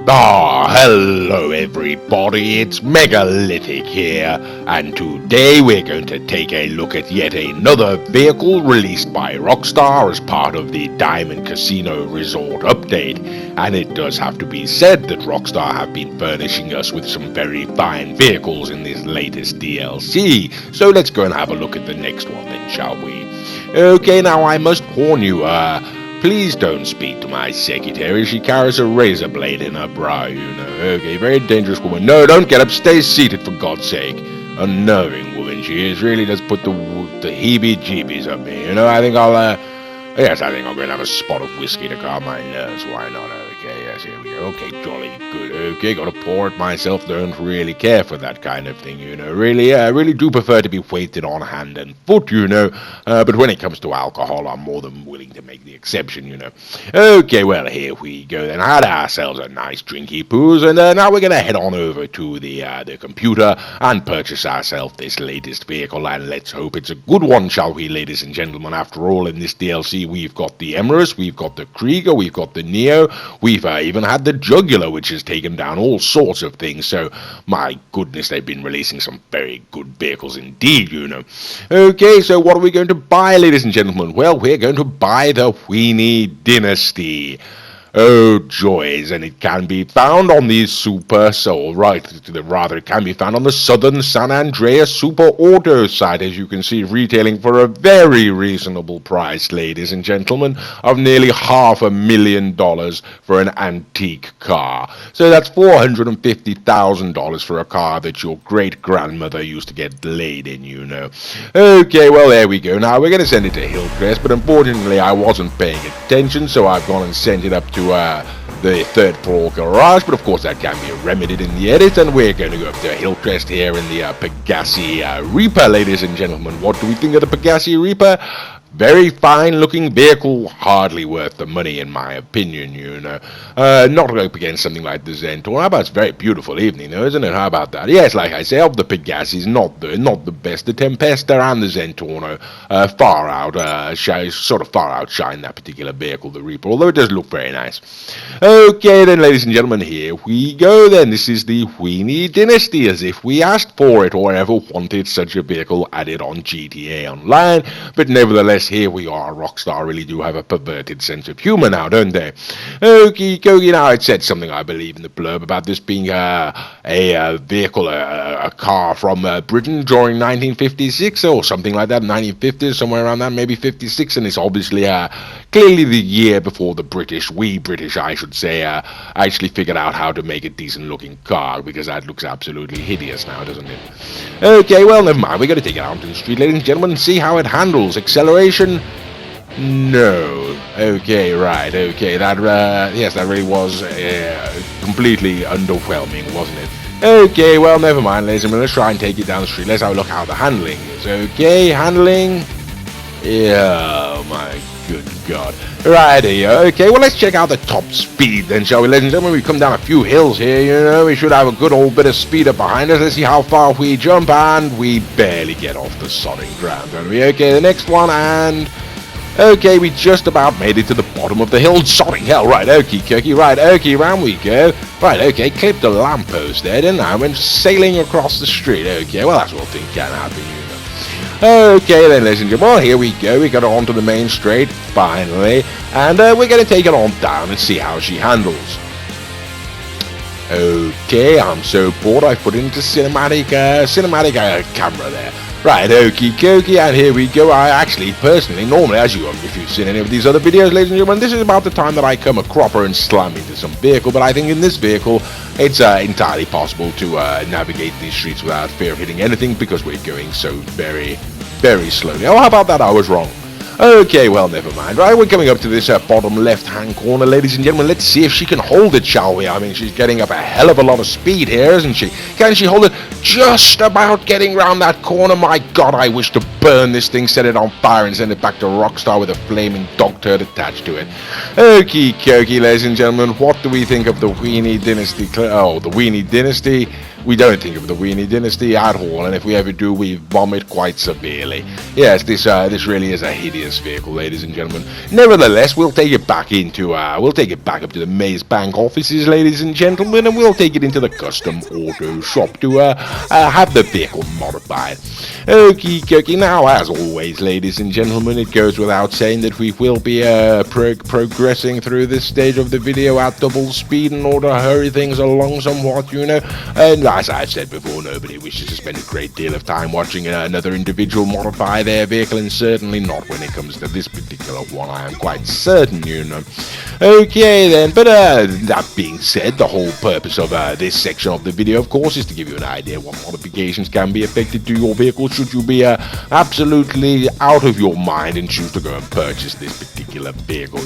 Hello everybody, it's Megalithic here, and today we're going to take a look at yet another vehicle released by Rockstar as part of the Diamond Casino Resort update. And it does have to be said that Rockstar have been furnishing us with some very fine vehicles in this latest DLC, so let's go and have a look at the next one then, shall we? Okay, now I must warn you, please don't speak to my secretary. She carries a razor blade in her bra, you know. Okay, very dangerous woman. No, don't get up. Stay seated, for God's sake. Unnerving woman she is. Really does put the heebie-jeebies on me. You know, I think I'll go and have a spot of whiskey to calm my nerves. Why not? Okay, yes, here we go. Okay, jolly good. Okay, gotta pour it myself. Don't really care for that kind of thing, you know. Really do prefer to be weighted on hand and foot, you know. But when it comes to alcohol, I'm more than willing to make the exception, you know. Okay, well, here we go then. Had ourselves a nice drinky poos, and now we're gonna head on over to the computer and purchase ourselves this latest vehicle, and let's hope it's a good one, shall we, ladies and gentlemen? After all, in this DLC, we've got the Emrys, we've got the Krieger, we've got the Neo, we've even had the Jugular, which has taken down all sorts of things, so my goodness, they've been releasing some very good vehicles indeed, you know. Okay, so what are we going to buy, ladies and gentlemen? Well, we're going to buy the Weeny Dynasty. Oh joys, and it can be found on the it can be found on the Southern San Andreas Super Auto site, as you can see, retailing for a very reasonable price, ladies and gentlemen, of nearly $500,000 for an antique car. So that's $450,000 for a car that your great-grandmother used to get laid in, you know. Okay, well, there we go. Now, we're going to send it to Hillcrest, but unfortunately, I wasn't paying attention, so I've gone and sent it up to the third floor garage, but of course that can be remedied in the edit, and we're going to go up to Hillcrest here in the Pegassi Reaper, ladies and gentlemen. What do we think of the Pegassi Reaper? Very fine looking vehicle, hardly worth the money in my opinion, you know. Not up against something like the Zentorno. How about it's a very beautiful evening though, isn't it? How about that? Yes, like I say, of the Pegassis, not the best. The Tempesta and the Zentorno far outshine that particular vehicle, the Reaper, although it does look very nice. Okay then, ladies and gentlemen, here we go then. This is the Weeny Dynasty, as if we asked for it or ever wanted such a vehicle added on GTA Online, but nevertheless, here we are. Rockstar really do have a perverted sense of humor now, don't they? Okie dokie. Now, it said something, I believe, in the blurb about this being a vehicle, a car from Britain during 1956 or something like that, 1950s, somewhere around that, maybe 56, and it's obviously clearly the year before the British, I should say, actually figured out how to make a decent-looking car, because that looks absolutely hideous now, doesn't it? Okay, well, never mind. We're going to take it out to the street, ladies and gentlemen, and see how it handles. Acceleration? No. Okay, right. Okay, that really was completely underwhelming, wasn't it? Okay, well, never mind, ladies and gentlemen. Let's try and take it down the street. Let's have a look how the handling is. Okay, handling. Yeah, oh my good God. Right here. Okay, well, let's check out the top speed then, shall we, ladies and gentlemen? We come down a few hills here, you know. We should have a good old bit of speed up behind us. Let's see how far we jump, and we barely get off the sodding ground, don't we? Okay, the next one, and... okay, we just about made it to the bottom of the hill. Sodding hell, right, okie dokie, right, okay, round we go. Right, okay, clipped a lamppost there, didn't I? Went sailing across the street. Okay, well, that's what things can happen, you know. Okay then, ladies and gentlemen, well, here we go. We got onto the main straight, finally, and we're going to take it on down and see how she handles. Okay, I'm so bored I put into cinematic camera there. Right, okie dokie, and here we go. I actually, personally, normally, if you've seen any of these other videos, ladies and gentlemen, this is about the time that I come a cropper and slam into some vehicle, but I think in this vehicle, it's entirely possible to navigate these streets without fear of hitting anything, because we're going so very, very slowly. Oh, how about that? I was wrong. Okay, well, never mind. Right, we're coming up to this bottom left-hand corner, ladies and gentlemen. Let's see if she can hold it, shall we? I mean, she's getting up a hell of a lot of speed here, isn't she? Can she hold it? Just about getting round that corner. My God, I wish to burn this thing, set it on fire, and send it back to Rockstar with a flaming dog turd attached to it. Okie dokie, ladies and gentlemen. What do we think of the Weeny Dynasty? The Weeny Dynasty. we don't think of the Weeny Dynasty at all, and if we ever do, we vomit quite severely. Yes, this really is a hideous vehicle, ladies and gentlemen. Nevertheless, we'll take it back up to the Maze Bank offices, ladies and gentlemen, and we'll take it into the custom auto shop to have the vehicle modified. Okie dokie. Now, as always, ladies and gentlemen, it goes without saying that we will be progressing through this stage of the video at double speed in order to hurry things along somewhat, and as I've said before, nobody wishes to spend a great deal of time watching another individual modify their vehicle, and certainly not when it comes to this particular one, I am quite certain, Okay then, but that being said, the whole purpose of this section of the video, of course, is to give you an idea what modifications can be affected to your vehicle should you be absolutely out of your mind and choose to go and purchase this particular vehicle,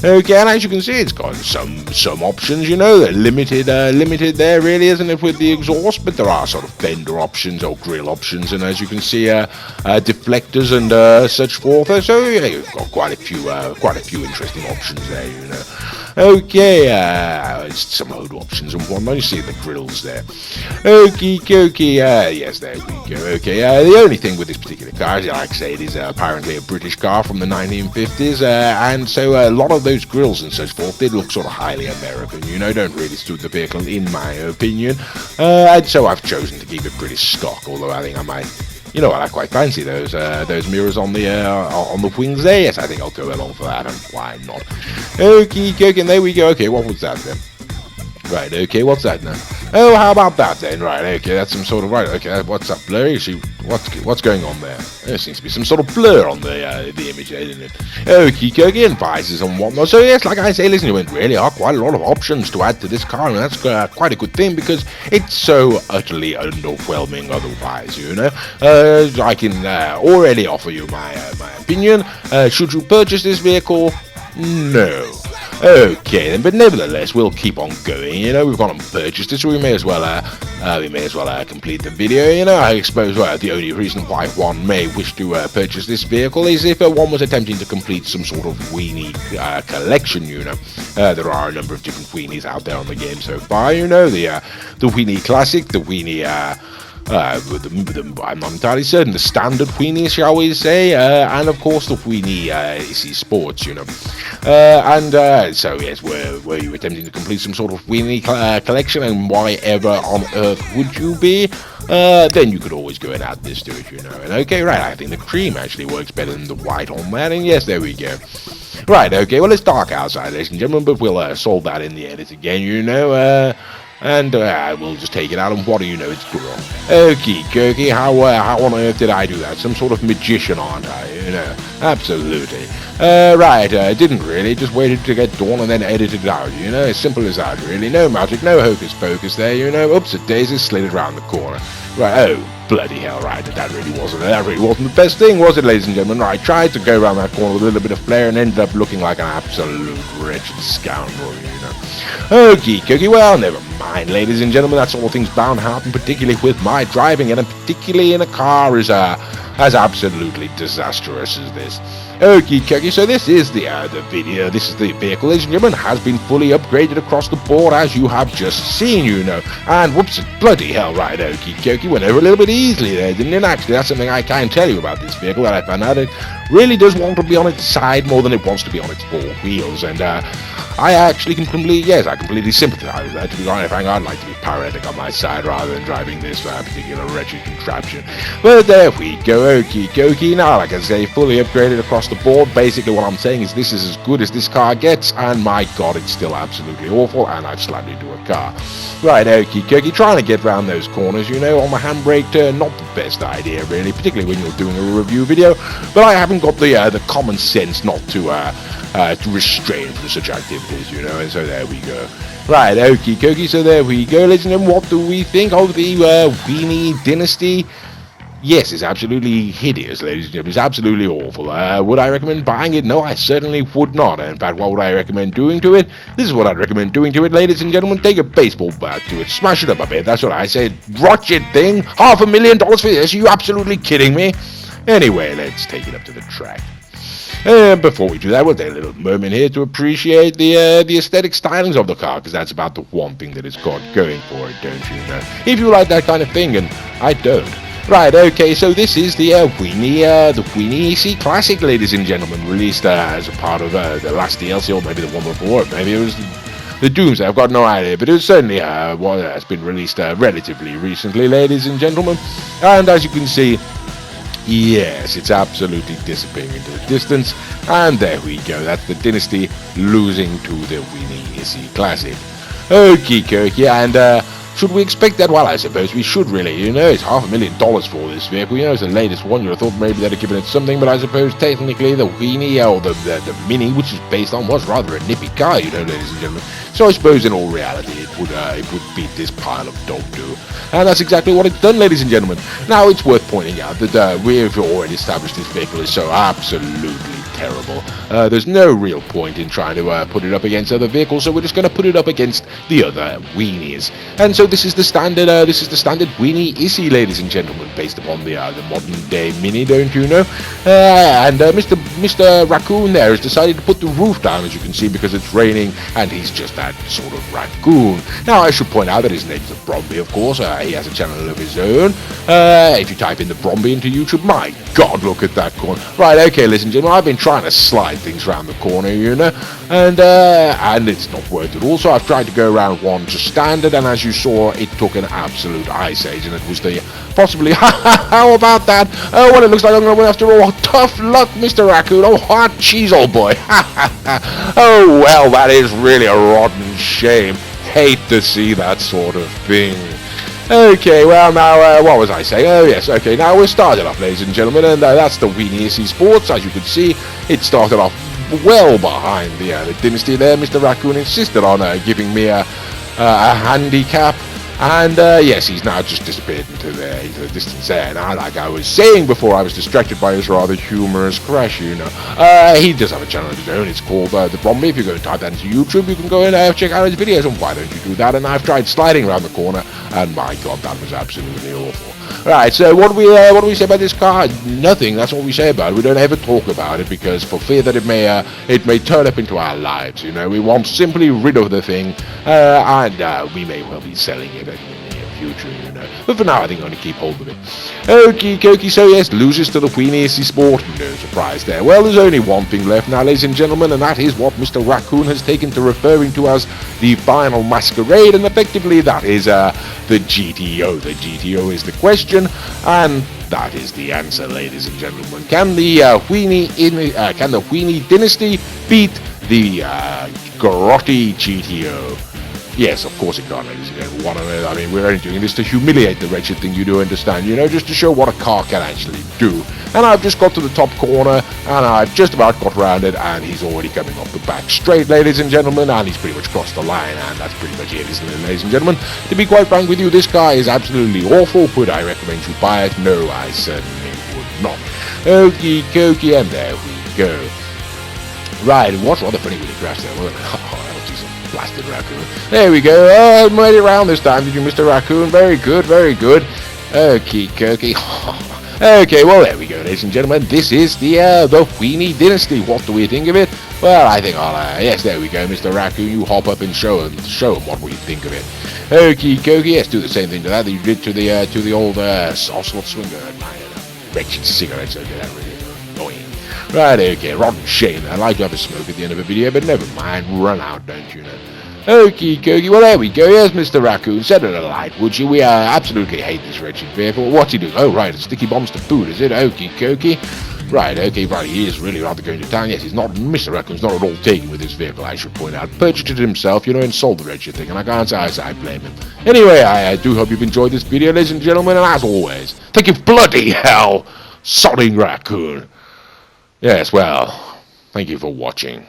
Okay, and as you can see, it's got some options, they're limited there, really, isn't it, with the exhaust, but there are sort of fender options or grill options, and as you can see, deflectors and such forth, so yeah, you've got quite a few interesting options there, Okay, some HUD options and whatnot. You see the grills there. Okie dokie. Yes, there we go. Okay, the only thing with this particular car, like I say, it is apparently a British car from the 1950s, and so a lot of those grills and such forth, they look sort of highly American, don't really suit the vehicle in my opinion, and so I've chosen to keep it pretty stock, although I think I might... I quite fancy those mirrors on the wings there. Yes, I think I'll go along for that, and why not? Okie dokie, and there we go. Okay, what was that then? Right, okay, what's that now? Oh, how about that then? Right, okay, that's some sort of... Right, okay, what's that blurry? What's going on there? There seems to be some sort of blur on the image there, isn't it? Okie dokie, and visors and whatnot. So yes, like I say, listen, there really are quite a lot of options to add to this car, and that's quite a good thing because it's so utterly underwhelming otherwise, I can already offer you my opinion. Should you purchase this vehicle? No. Okay then, but nevertheless, we'll keep on going. We've gone and purchased it, so we may as well complete the video. I suppose the only reason why one may wish to purchase this vehicle is if one was attempting to complete some sort of Weeny collection. There are a number of different Weenies out there on the game so far. The Weeny Classic, the Weeny. I'm not entirely certain. The standard Weenie, shall we say, and of course the Weenie AC Sports, and so yes, were you attempting to complete some sort of Weenie collection, and why ever on earth would you be? Then you could always go and add this to it, And okay, right, I think the cream actually works better than the white on that, and yes, there we go. Right, okay, well, it's dark outside, ladies and gentlemen, but we'll solve that in the edit again, and we'll just take it out, and what do you know, it's grill. Okie dokie, how on earth did I do that? Some sort of magician, aren't I? Absolutely. Right, didn't really, just waited to get dawn and then edited it out, as simple as that, really. No magic, no hocus pocus there, Oops, a daisy slid it around the corner. Right, oh, bloody hell, right, that really wasn't the best thing, was it, ladies and gentlemen? Right, I tried to go around that corner with a little bit of flair and ended up looking like an absolute wretched scoundrel, Okie dokie, well, never mind, ladies and gentlemen, that's all things bound to happen, particularly with my driving, and particularly in a car as absolutely disastrous as this. Okie dokie, so this is the video, this is the vehicle, ladies and gentlemen, has been fully upgraded across the board, as you have just seen, and whoops, bloody hell, right, okie dokie, went over a little bit easily there, didn't it? Actually, that's something I can tell you about this vehicle that I found out. It really does want to be on its side more than it wants to be on its four wheels, and I completely sympathise with that. To be honest, I'd like to be paralytic on my side rather than driving this particular wretched contraption. But there we go, okie dokie. Now, like I say, fully upgraded across the board. Basically, what I'm saying is this is as good as this car gets, and my god, it's still absolutely awful, and I've slammed into a car. Right, okie dokie, trying to get around those corners, on the handbrake turn, not the best idea, really, particularly when you're doing a review video, but I haven't got the common sense not to restrain from such activities, and so there we go. Right, okie dokie, so there we go, ladies and gentlemen, what do we think of the Weeny Dynasty? Yes, it's absolutely hideous, ladies and gentlemen. It's absolutely awful. Would I recommend buying it? No, I certainly would not. In fact, what would I recommend doing to it? This is what I'd recommend doing to it, ladies and gentlemen. Take a baseball bat to it. Smash it up a bit. That's what I say. Wretched thing. $500,000 for this? Are you absolutely kidding me? Anyway, let's take it up to the track. Before we do that, we'll take a little moment here to appreciate the aesthetic stylings of the car, because that's about the one thing that it's got going for it, don't you know? If you like that kind of thing, and I don't. Right, okay, so this is the Weeny EC Classic, ladies and gentlemen, released as a part of the last DLC, or maybe the one before, maybe it was the Doomsday, I've got no idea, but it was certainly one that's been released relatively recently, ladies and gentlemen, and as you can see, yes, it's absolutely disappearing into the distance, and there we go, that's the Dynasty losing to the Weeny EC Classic. Okie dokie, and should we expect that? Well, I suppose we should really, you know, it's $500,000 for this vehicle, you know, it's the latest one, you would have thought maybe they'd have given it something, but I suppose technically the Weeny, or the Mini, which is based on, was rather a nippy car, you know, ladies and gentlemen, so I suppose in all reality it would beat this pile of dog do, and that's exactly what it's done, ladies and gentlemen. Now, it's worth pointing out that we've already established this vehicle is so absolutely terrible. There's no real point in trying to put it up against other vehicles, so we're just going to put it up against the other Weenies. And so this is the standard Weeny EC, ladies and gentlemen, based upon the modern day Mini, don't you know? And Mr. Raccoon there has decided to put the roof down, as you can see, because it's raining, and he's just that sort of raccoon. Now, I should point out that his name's the Bromby, of course. He has a channel of his own. If you type in the Bromby into YouTube, my God, look at that corner. Right, okay, ladies and gentlemen, I've been trying to slide things around the corner, you know, and it's not worked at all, so I've tried to go around one just standard, and as you saw, it took an absolute ice age, and it was the possibly how about that? Oh, well, it looks like I'm going to win after all. Tough luck, Mr. Raccoon. Oh, hot cheese, old boy. Oh, well, that is really a rotten shame. Hate to see that sort of thing. Okay, well, now, what was I saying? Oh, yes, okay, now we're started off, ladies and gentlemen, and that's the Weeny EC Sports. As you can see, it started off well behind the Dynasty there. Mr. Raccoon insisted on giving me a handicap, and yes, he's now just disappeared into the distance there. Now, like I was saying before, I was distracted by his rather humorous crash, you know. He does have a channel of his own. It's called The Bromby. If you go and type that into YouTube, you can go and check out his videos, and why don't you do that? And I've tried sliding around the corner, and my God, that was absolutely awful. Right, so what do we say about this car? Nothing. That's all we say about it. We don't ever talk about it, because for fear that it may turn up into our lives, you know. We want simply rid of the thing, and we may well be selling it in the near future, you know. But for now, I think I'm going to keep hold of it. Okie dokie, so yes, loses to the Weeny EC Sport. No surprise there. Well, there's only one thing left now, ladies and gentlemen, and that is what Mr. Raccoon has taken to referring to as the final masquerade, and effectively that is the GTO. The GTO is the question, and that is the answer, ladies and gentlemen. Can the Weeny Dynasty beat the grotty GTO? Yes, of course it can, ladies and gentlemen. I mean, we're only doing this to humiliate the wretched thing, you do understand, you know, just to show what a car can actually do. And I've just got to the top corner, and I've just about got around it, and he's already coming off the back straight, ladies and gentlemen, and he's pretty much crossed the line, and that's pretty much it, isn't it, ladies and gentlemen? To be quite frank with you, this car is absolutely awful. Would I recommend you buy it? No, I certainly would not. Okie dokie, and there we go. Right, and what's rather funny with the crash there? Oh, Jesus. Blasted raccoon. There we go. I'm ready around this time, did you, Mr. Raccoon? Very good, very good. Okie dokie. Okay, well, there we go, ladies and gentlemen. This is the Weeny Dynasty. What do we think of it? Well, I think I'll, yes, there we go, Mr. Raccoon. You hop up and show them what we think of it. Okie dokie. Yes, do the same thing to that you did to the old Ocelot Swinger. Wretched cigarettes, okay, that really annoying. Right, okay, rotten shame. I'd like to have a smoke at the end of a video, but never mind, run out, don't you know. Okie dokie, well there we go, yes, Mr. Raccoon, set it alight, would you? We absolutely hate this wretched vehicle. What's he doing? Oh, right, it's sticky bombs to boot, is it? Okie dokie. Right, okay, right, he is really rather going to town. Yes, he's not, Mr. Raccoon's not at all taken with this vehicle, I should point out. Purchased it himself, you know, and sold the wretched thing, and I can't say I blame him. Anyway, I do hope you've enjoyed this video, ladies and gentlemen, and as always, thank you bloody hell, sodding Raccoon. Yes, well, thank you for watching.